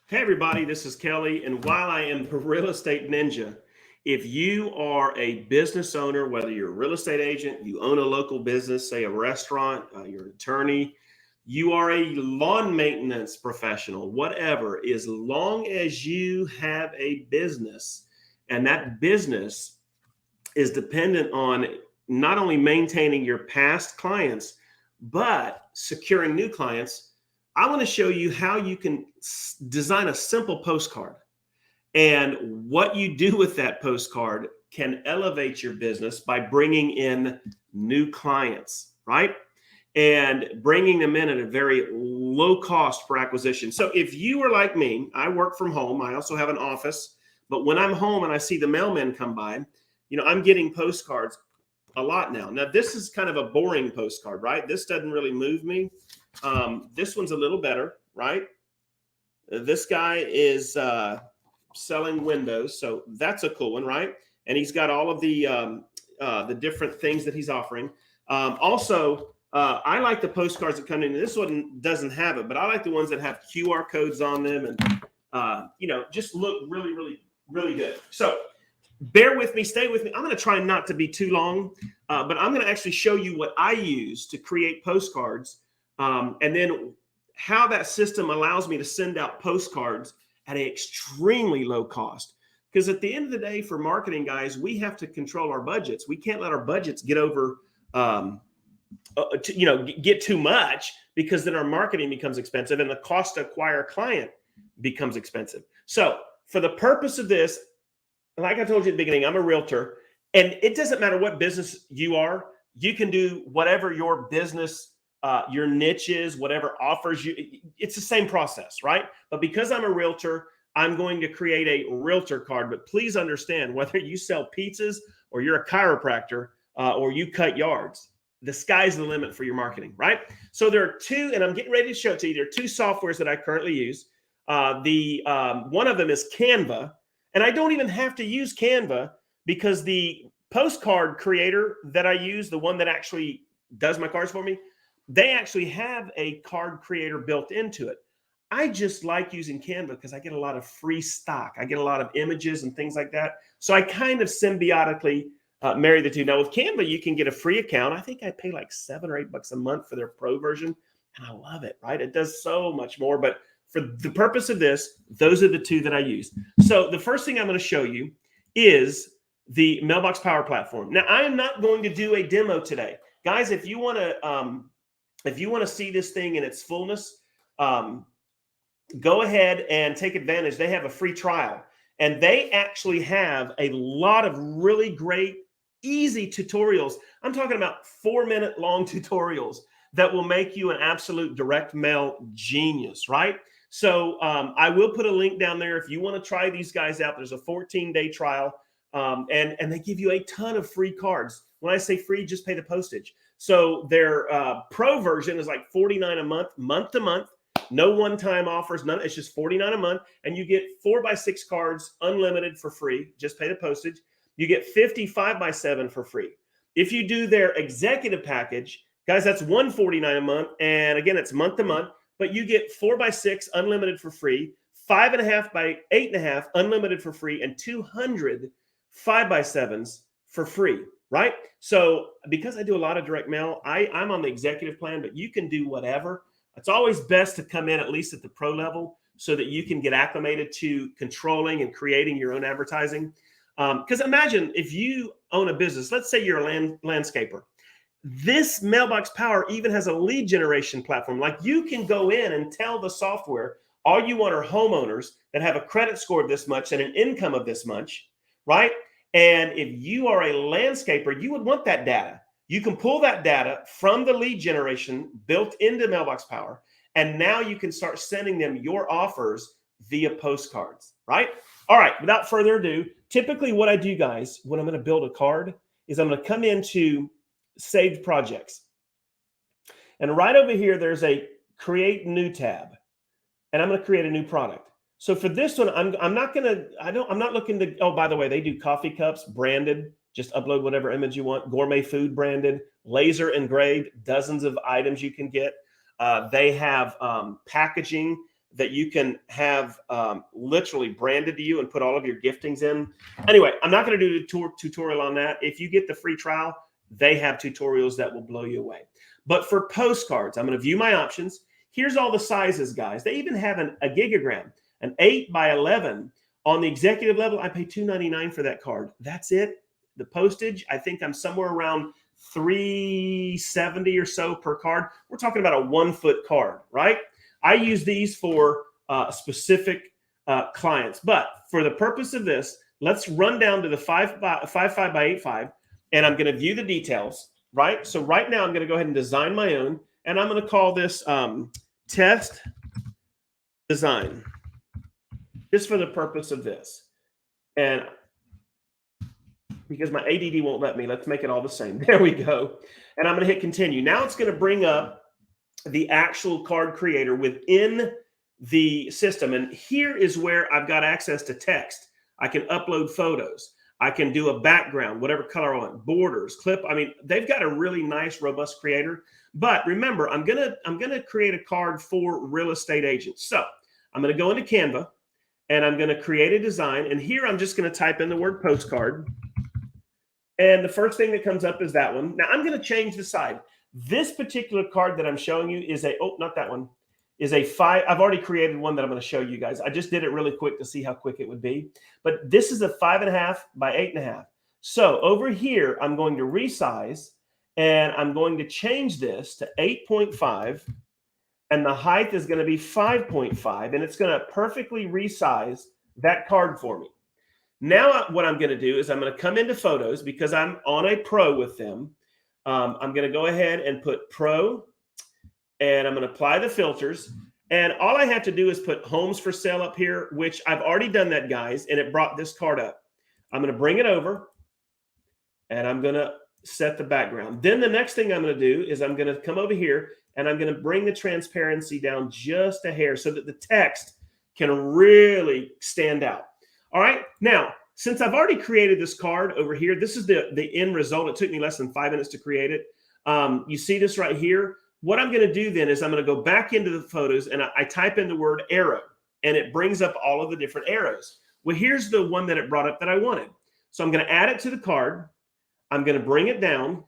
Hey, everybody, this is Kelly. And while I am the real estate ninja, if you are a business owner, whether you're a real estate agent, you own a local business, say a restaurant, you're an attorney, you are a lawn maintenance professional, whatever, as long as you have a business and that business is dependent on not only maintaining your past clients, but securing new clients, I want to show you how you can design a simple postcard. And what you do with that postcard can elevate your business by bringing in new clients, right? And bringing them in at a very low cost per acquisition. So if you are like me, I work from home. I also have an office. But when I'm home and I see the mailmen come by, I'm getting postcards a lot now. Now, this is kind of a boring postcard, right? This doesn't really move me. This one's a little better, right? This guy is selling windows, so that's a cool one, right? And he's got all of the different things that he's offering. I like the postcards that come in. This one doesn't have it, but I like the ones that have QR codes on them and just look really, really, really good. So bear with me, stay with me. I'm going to try not to be too long, but I'm going to actually show you what I use to create postcards, and then how that system allows me to send out postcards at an extremely low cost. Because at the end of the day, for marketing guys, we have to control our budgets. We can't let our budgets get over, get too much, because then our marketing becomes expensive and the cost to acquire a client becomes expensive. So for the purpose of this, like I told you at the beginning, I'm a realtor, and it doesn't matter what business you are. You can do whatever your business, your niche is, whatever offers you. It's the same process, right? But because I'm a realtor, I'm going to create a realtor card. But please understand, whether you sell pizzas or you're a chiropractor or you cut yards, the sky's the limit for your marketing, right? So there are two, and I'm getting ready to show it to you. There are two softwares that I currently use. One of them is Canva. And I don't even have to use Canva, because the postcard creator that I use, the one that actually does my cards for me, they actually have a card creator built into it. I just like using Canva because I get a lot of free stock. I get a lot of images and things like that. So I kind of symbiotically marry the two. Now with Canva, you can get a free account. I think I pay like $7 or $8 a month for their pro version. And I love it, right? It does so much more. But for the purpose of this, those are the two that I use. So the first thing I'm going to show you is the Mailbox Power platform. Now, I am not going to do a demo today, guys. If you want to see this thing in its fullness, go ahead and take advantage. They have a free trial, and they actually have a lot of really great, easy tutorials. I'm talking about 4-minute long tutorials that will make you an absolute direct mail genius, right? So I will put a link down there if you want to try these guys out. There's a 14-day trial, and they give you a ton of free cards. When I say free, just pay the postage. So their pro version is like $49 a month, month to month. No one-time offers, none. It's just $49 a month, and you get 4x6 cards, unlimited, for free. Just pay the postage. You get 50 5x7 for free. If you do their executive package, guys, that's $149 a month, and again, it's month to month. But you get 4x6 unlimited for free, 5.5 by 8.5 unlimited for free, and 200 5x7s for free, right? So because I do a lot of direct mail, I'm on the executive plan, but you can do whatever. It's always best to come in at least at the pro level so that you can get acclimated to controlling and creating your own advertising. Because imagine if you own a business, let's say you're a landscaper. This Mailbox Power even has a lead generation platform. Like, you can go in and tell the software all you want are homeowners that have a credit score of this much and an income of this much, right? And if you are a landscaper, you would want that data. You can pull that data from the lead generation built into Mailbox Power, and now you can start sending them your offers via postcards, right? All right, without further ado, typically what I do, guys, when I'm going to build a card is I'm going to come into saved projects. And right over here, there's a create new tab, and I'm going to create a new product. So for this one, I'm not looking to, oh, by the way, they do coffee cups branded. Just upload whatever image you want. Gourmet food branded, laser engraved, dozens of items you can get. They have packaging that you can have literally branded to you and put all of your giftings in. Anyway, I'm not going to do a tutorial on that. If you get the free trial, they have tutorials that will blow you away. But for postcards, I'm going to view my options. Here's all the sizes, guys. They even have a gigagram, an 8 by 11. On the executive level, I pay $2.99 for that card. That's it. The postage, I think I'm somewhere around $3.70 or so per card. We're talking about a 1-foot card, right? I use these for specific clients. But for the purpose of this, let's run down to the 5.5 by 8.5, and I'm going to view the details, right? So right now, I'm going to go ahead and design my own, and I'm going to call this test design, just for the purpose of this. And because my ADD won't let me, let's make it all the same. There we go. And I'm going to hit continue. Now it's going to bring up the actual card creator within the system. And here is where I've got access to text. I can upload photos. I can do a background, whatever color I want, borders, clip. I mean, they've got a really nice, robust creator. But remember, I'm gonna create a card for real estate agents. So I'm going to go into Canva, and I'm going to create a design. And here I'm just going to type in the word postcard. And the first thing that comes up is that one. Now I'm going to change the side. This particular card that I'm showing you is not that one, is a 5. I've already created one that I'm going to show you guys. I just did it really quick to see how quick it would be. But this is a 5.5 by 8.5. So over here, I'm going to resize, and I'm going to change this to 8.5. And the height is going to be 5.5. And it's going to perfectly resize that card for me. Now what I'm going to do is I'm going to come into photos, because I'm on a pro with them. I'm going to go ahead and put pro, and I'm going to apply the filters. And all I have to do is put homes for sale up here, which I've already done that, guys, and it brought this card up. I'm going to bring it over, and I'm going to set the background. Then the next thing I'm going to do is I'm going to come over here, and I'm going to bring the transparency down just a hair so that the text can really stand out. All right. Now, since I've already created this card over here, this is the end result. It took me less than 5 minutes to create it. You see this right here. What I'm going to do then is I'm going to go back into the photos, and I type in the word arrow, and it brings up all of the different arrows. Well, here's the one that it brought up that I wanted. So I'm going to add it to the card. I'm going to bring it down.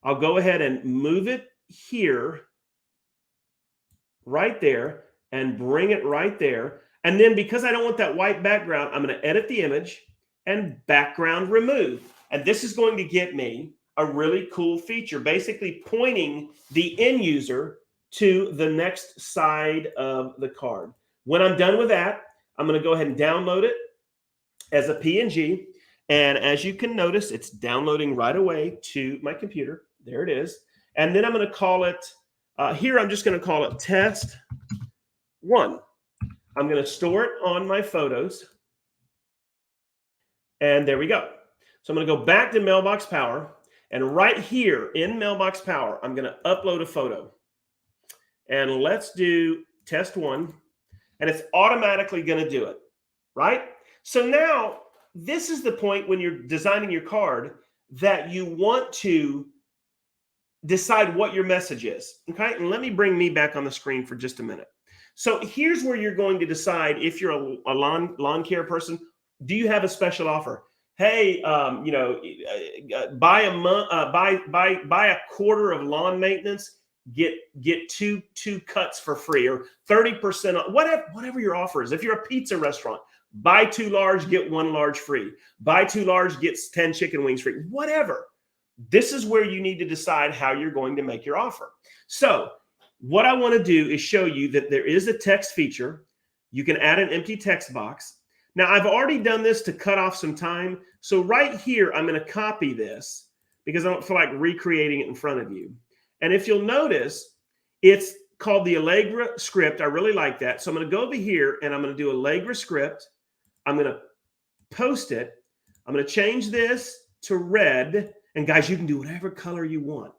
I'll go ahead and move it here, right there, and bring it right there. And then because I don't want that white background, I'm going to edit the image and background remove. And this is going to get me a really cool feature, basically pointing the end user to the next side of the card. When I'm done with that, I'm going to go ahead and download it as a PNG. And as you can notice, it's downloading right away to my computer. There it is. And then I'm going to call it, here I'm just going to call it test 1. I'm going to store it on my photos. And there we go. So I'm going to go back to Mailbox Power. And right here in Mailbox Power, I'm going to upload a photo. And let's do test 1. And it's automatically going to do it, right? So now this is the point when you're designing your card that you want to decide what your message is, okay? And let me bring me back on the screen for just a minute. So here's where you're going to decide if you're a lawn care person. Do you have a special offer? Hey, buy a quarter of lawn maintenance, get two cuts for free, or 30%, whatever your offer is. If you're a pizza restaurant, buy 2 large, get 1 large free. Buy 2 large, get 10 chicken wings free. Whatever. This is where you need to decide how you're going to make your offer. So what I want to do is show you that there is a text feature. You can add an empty text box. Now, I've already done this to cut off some time. So right here, I'm going to copy this because I don't feel like recreating it in front of you. And if you'll notice, it's called the Allegra script. I really like that. So I'm going to go over here, and I'm going to do Allegra script. I'm going to post it. I'm going to change this to red. And guys, you can do whatever color you want,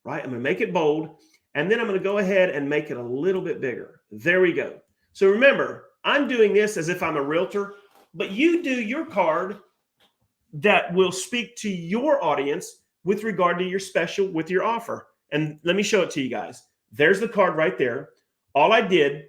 right? I'm going to make it bold. And then I'm going to go ahead and make it a little bit bigger. There we go. So remember, I'm doing this as if I'm a realtor, but you do your card that will speak to your audience with regard to your special, with your offer. And let me show it to you guys. There's the card right there. All I did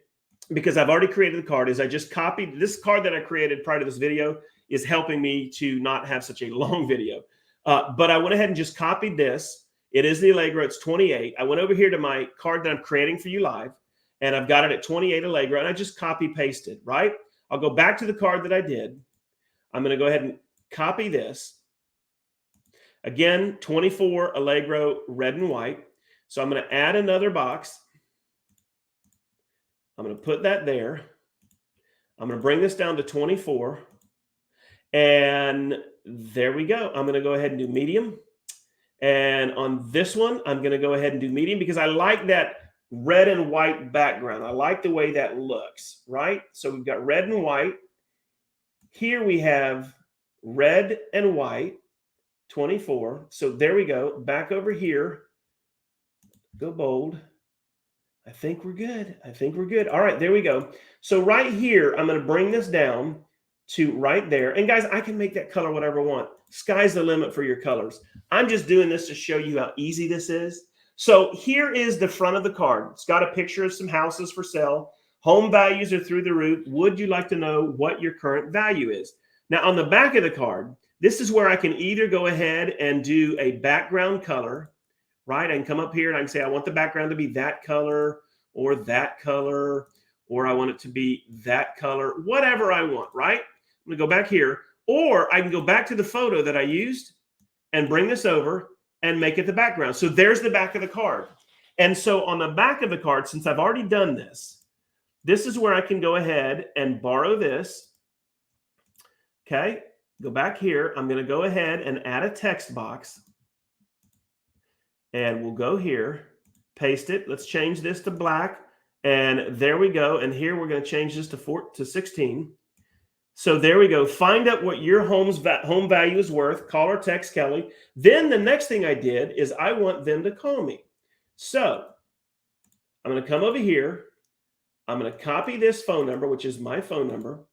because I've already created the card, is I just copied this card that I created prior to this video is helping me to not have such a long video. But I went ahead and just copied this. It is the Allegro. It's 28. I went over here to my card that I'm creating for you live, and I've got it at 28 Allegro, and I just copy pasted, right? I'll go back to the card that I did. I'm going to go ahead and copy this. Again, 24 Allegro, red and white. So I'm going to add another box. I'm going to put that there. I'm going to bring this down to 24. And there we go. I'm going to go ahead and do medium. And on this one, I'm going to go ahead and do medium because I like that red and white background. I like the way that looks, right? So we've got red and white. Here we have red and white, 24. So there we go. Back over here. Go bold. I think we're good. I think we're good. All right, there we go. So right here, I'm going to bring this down to right there. And guys, I can make that color whatever I want. Sky's the limit for your colors. I'm just doing this to show you how easy this is. So here is the front of the card. It's got a picture of some houses for sale. Home values are through the roof. Would you like to know what your current value is? Now, on the back of the card, this is where I can either go ahead and do a background color, right? I can come up here and I can say, I want the background to be that color, or I want it to be that color, whatever I want, right? I'm going to go back here, or I can go back to the photo that I used and bring this over and make it the background. So there's the back of the card. And so on the back of the card, since I've already done this, this is where I can go ahead and borrow this. Okay, go back here. I'm going to go ahead and add a text box. And we'll go here, paste it. Let's change this to black. And there we go. And here we're going to change this to 16. So there we go. Find out what your home value is worth. Call or text Kelly. Then the next thing I did is I want them to call me. So I'm going to come over here. I'm going to copy this phone number, which is my phone number.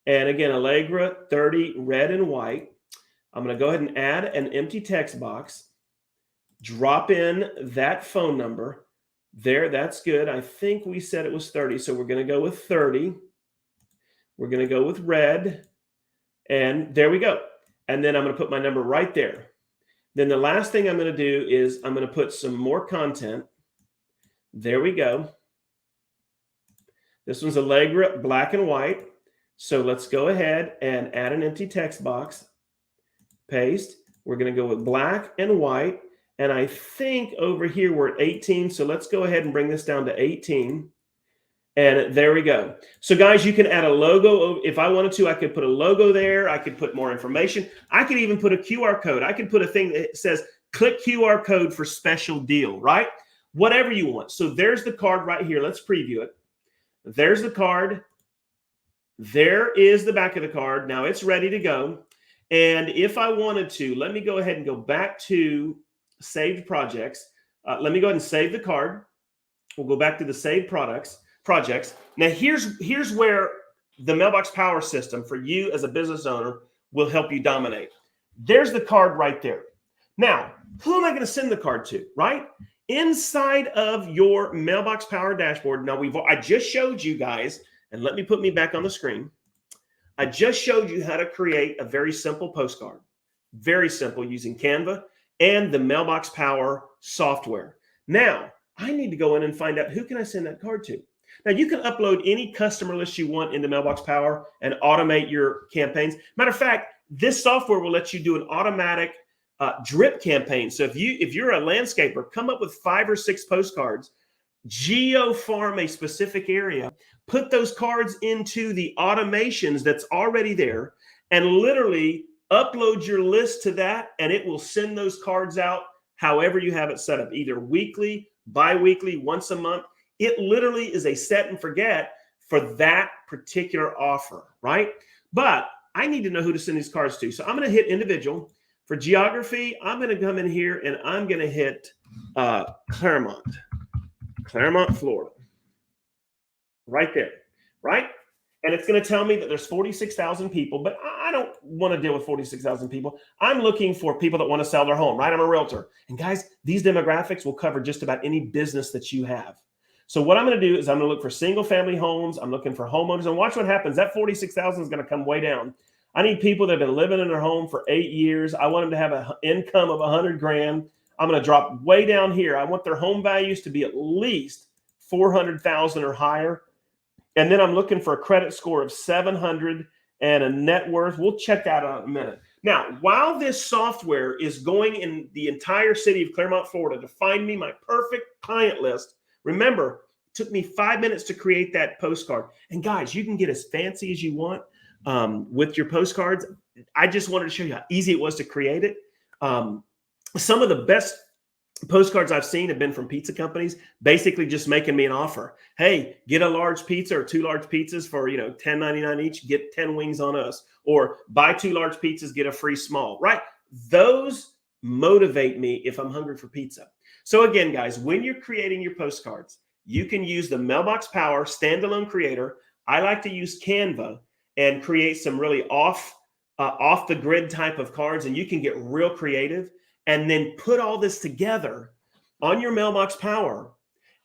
And again, Allegra 30, red and white. I'm going to go ahead and add an empty text box. Drop in that phone number. There, that's good. I think we said it was 30. So we're going to go with 30. We're going to go with red. And there we go. And then I'm going to put my number right there. Then the last thing I'm going to do is I'm going to put some more content. There we go. This one's Allegra, black and white. So let's go ahead and add an empty text box. Paste. We're going to go with black and white. And I think over here we're at 18. So let's go ahead and bring this down to 18. And there we go. So guys, you can add a logo. If I wanted to, I could put a logo there. I could put more information. I could even put a QR code. I could put a thing that says, click QR code for special deal, right? Whatever you want. So there's the card right here. Let's preview it. There's the card. There is the back of the card. Now it's ready to go. And if I wanted to, let me go ahead and go back to saved projects. Let me go ahead and save the card. We'll go back to the saved projects. Now here's where the Mailbox Power system for you as a business owner will help you dominate. There's the card right there. Now, who am I going to send the card to, right? Inside of your Mailbox Power dashboard. Now I just showed you guys, and let me put me back on the screen. I just showed you how to create a very simple postcard. Very simple, using Canva and the Mailbox Power software. Now, I need to go in and find out who can I send that card to. Now, you can upload any customer list you want into Mailbox Power and automate your campaigns. Matter of fact, this software will let you do an automatic drip campaign. So if you're a landscaper, come up with 5 or 6 postcards, geo-farm a specific area, put those cards into the automations that's already there, and literally upload your list to that, and it will send those cards out however you have it set up, either weekly, bi-weekly, once a month. It literally is a set and forget for that particular offer, right? But I need to know who to send these cards to. So I'm going to hit individual. For geography, I'm going to come in here and I'm going to hit Claremont, Florida. Right there, right? And it's going to tell me that there's 46,000 people, but I don't want to deal with 46,000 people. I'm looking for people that want to sell their home, right? I'm a realtor. And guys, these demographics will cover just about any business that you have. So what I'm going to do is I'm going to look for single family homes. I'm looking for homeowners, and watch what happens. That 46,000 is going to come way down. I need people that have been living in their home for 8 years. I want them to have an income of 100 grand. I'm going to drop way down here. I want their home values to be at least 400,000 or higher. And then I'm looking for a credit score of 700 and a net worth. We'll check that out in a minute. Now, while this software is going in the entire city of Clermont, Florida to find me my perfect client list, remember, it took me 5 minutes to create that postcard. And guys, you can get as fancy as you want with your postcards. I just wanted to show you how easy it was to create it. Some of the best postcards I've seen have been from pizza companies, basically just making me an offer. Hey, get a large pizza or 2 large pizzas for, $10.99 each, get 10 wings on us, or buy 2 large pizzas, get a free small, right? Those motivate me if I'm hungry for pizza. So again, guys, when you're creating your postcards, you can use the Mailbox Power standalone creator. I like to use Canva and create some really off the grid type of cards, and you can get real creative. And then put all this together on your Mailbox Power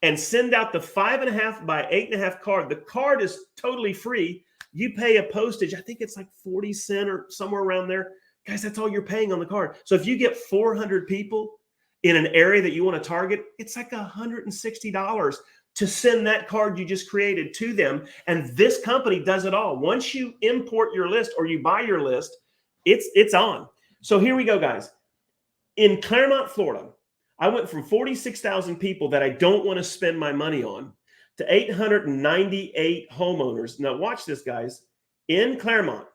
and send out the 5.5 by 8.5 card. The card is totally free. You pay a postage. I think it's like 40 cents or somewhere around there. Guys, that's all you're paying on the card. So if you get 400 people in an area that you want to target, it's like $160 to send that card you just created to them. And this company does it all. Once you import your list or you buy your list, it's on. So here we go, guys. In Clermont, Florida, I went from 46,000 people that I don't want to spend my money on to 898 homeowners. Now watch this, guys. In Clermont,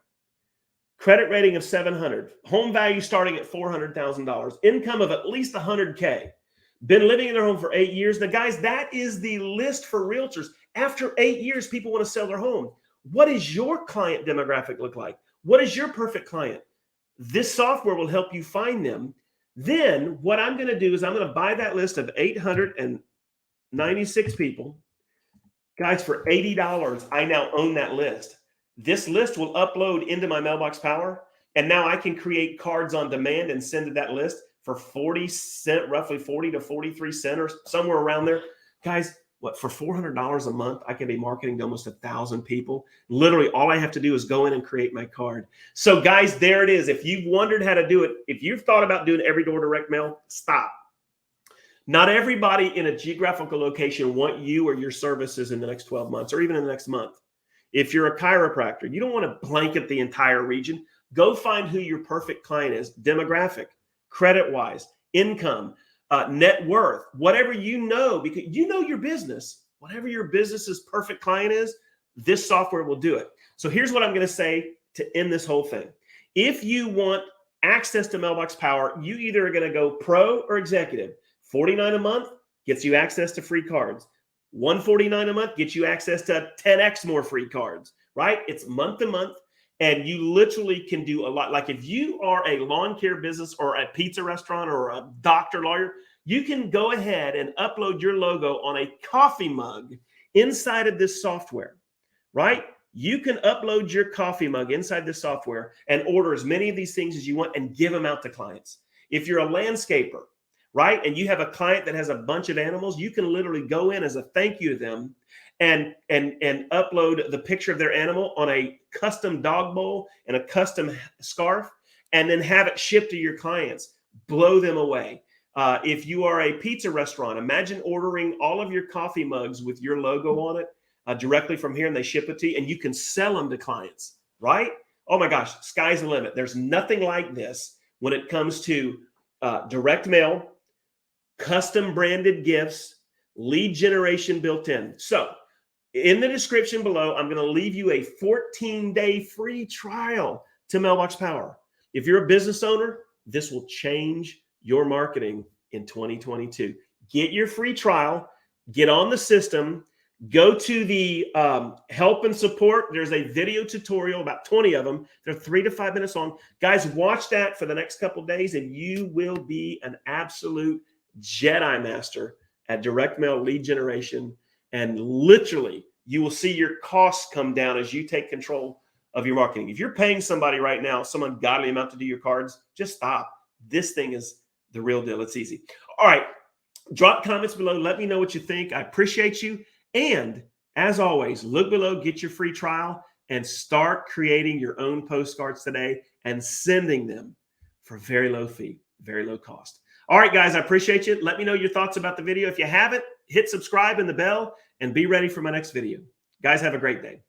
credit rating of 700, home value starting at $400,000, income of at least 100K, been living in their home for 8 years. Now, guys, that is the list for realtors. After 8 years, people want to sell their home. What does your client demographic look like? What is your perfect client? This software will help you find them. Then what I'm going to do is I'm going to buy that list of 896 people. Guys, for $80, I now own that list. This list will upload into my Mailbox Power, and now I can create cards on demand and send to that list for 40 cents, roughly 40 to 43 cents or somewhere around there. Guys, for $400 a month, I can be marketing to almost 1,000 people. Literally, all I have to do is go in and create my card. So guys, there it is. If you've wondered how to do it, if you've thought about doing every door direct mail, stop. Not everybody in a geographical location want you or your services in the next 12 months or even in the next month. If you're a chiropractor, you don't want to blanket the entire region. Go find who your perfect client is, demographic, credit-wise, income, net worth, whatever you know, because you know your business, whatever your business's perfect client is, this software will do it. So here's what I'm going to say to end this whole thing. If you want access to Mailbox Power, you either are going to go pro or executive. $49 a month gets you access to free cards. $149 a month gets you access to 10x more free cards, right? It's month to month. And you literally can do a lot. Like if you are a lawn care business or a pizza restaurant or a doctor, lawyer, you can go ahead and upload your logo on a coffee mug inside of this software, right? You can upload your coffee mug inside this software and order as many of these things as you want and give them out to clients. If you're a landscaper, right, and you have a client that has a bunch of animals, you can literally go in as a thank you to them and upload the picture of their animal on a custom dog bowl and a custom scarf, and then have it shipped to your clients. Blow them away. If you are a pizza restaurant, imagine ordering all of your coffee mugs with your logo on it directly from here, and they ship it to you, and you can sell them to clients, right? Oh my gosh, sky's the limit. There's nothing like this when it comes to direct mail, custom branded gifts, lead generation built in. So in the description below, I'm going to leave you a 14-day free trial to Mailbox Power. If you're a business owner, this will change your marketing in 2022. Get your free trial, get on the system, go to the help and support. There's a video tutorial, about 20 of them. They're 3 to 5 minutes long. Guys, watch that for the next couple of days, and you will be an absolute Jedi master at direct mail lead generation. And literally, you will see your costs come down as you take control of your marketing. If you're paying somebody right now, some ungodly amount to do your cards, just stop. This thing is the real deal. It's easy. All right. Drop comments below. Let me know what you think. I appreciate you. And as always, look below, get your free trial, and start creating your own postcards today and sending them for very low fee, very low cost. All right, guys, I appreciate you. Let me know your thoughts about the video. If you haven't, hit subscribe and the bell and be ready for my next video. Guys, have a great day.